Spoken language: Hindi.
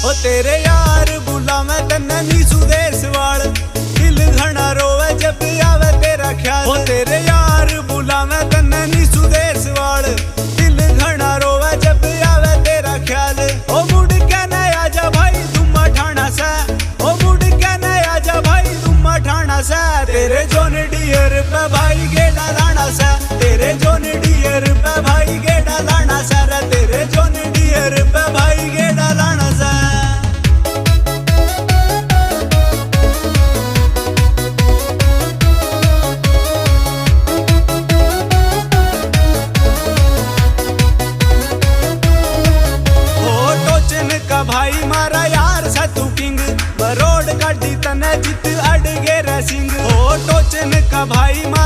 ओ तेरे यार बुला मैं तन्ने नी सुदेश वाल, दिल घना रोवे जब आवे तेरा ख्याल। ओ तेरे यार बुला मैं तन्ने नी सुदेश वाल, दिल घना रोवे जब आवे तेरा ख्याल। ओ मुड़ के न आजा भाई तुम ठाणा सा, ओ मुड़ के न आजा भाई तुम ठाणा सा। तेरे जोन डियर पे भाई गेड़ा लाना सा, तेरे जोन डियर पे भाई गेड़ा लाना सा रे, तेरे जोन डियर पे भाई गेड़ा लाना सा। का भाई मारा यार सा तू किंग, बरोड काटी तने जित अड़गे रे सिंह। ओ टोचन का भाई मारा